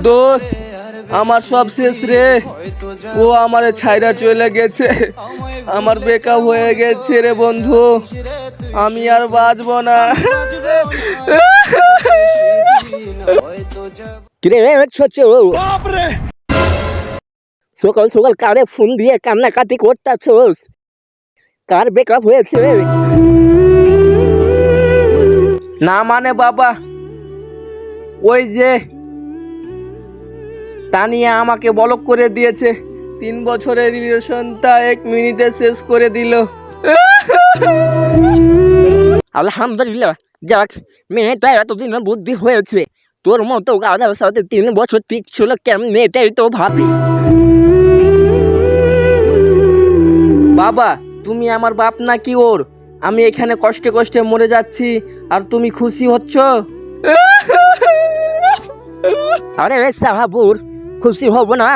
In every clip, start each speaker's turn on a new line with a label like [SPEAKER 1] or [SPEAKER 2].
[SPEAKER 1] দোস্ত আমার সব শেষ রে, ও আমার ছাইরা চলে গেছে, আমার ব্রেকআপ হয়ে গেছে রে বন্ধু, আমি আর বাঁচবো না।
[SPEAKER 2] সকাল সকাল কারে ফোন দিয়ে কান্নাকাটি করতেছস? কার ব্রেকআপ হয়েছে?
[SPEAKER 1] না মানে বাবা, ওই যে তানিয়া আমাকে ব্লক করে দিয়েছে, 3 বছরের রিলেশনটা 1 মিনিটে শেষ করে দিল।
[SPEAKER 2] আলহামদুলিল্লাহ, যাক মেয়েটা এতদিন বুদ্ধি হয়েছে। তোর মতো গাধার সাথে 3 বছর ঠিক ছিল কেমনে, এটাই তো ভাবি।
[SPEAKER 1] বাবা তুমি আমার বাপ নাকি ওর? আমি এখানে কষ্টে কষ্টে মরে যাচ্ছি আর তুমি খুশি হচ্ছ?
[SPEAKER 2] আরে সাহাবুর, খুশি হব না?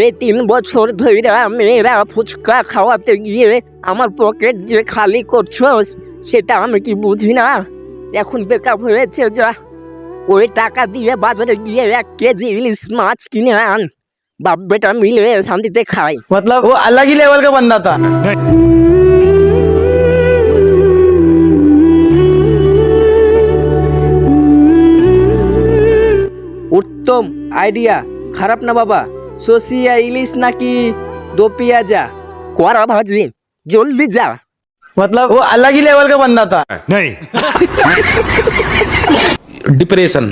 [SPEAKER 2] এই 3 বছর ধরে মেয়েরা ফুচকা খাওয়াতে গিয়ে আমার পকেট যে খালি করছস সেটা আমি কি বুঝি না? এখন ব্রেকআপ হয়েছে, যা ওই টাকা দিয়ে বাজারে গিয়ে 1 কেজি ইলিশ মাছ কিনে আন, বাপ বেটা মিলে শান্তিতে খাই।
[SPEAKER 3] मतलब वो अलग ही लेवल का बंदा था।
[SPEAKER 1] উত্তম আইডিয়া, খারাপ না বাবা। সসিয়া ইলিশ নাকি দো পেঁয়াজা?
[SPEAKER 2] করা ভাজি, জলদি যা।
[SPEAKER 3] मतलब वो अलग ही लेवल का बंदा था।
[SPEAKER 4] नहीं डिप्रेशन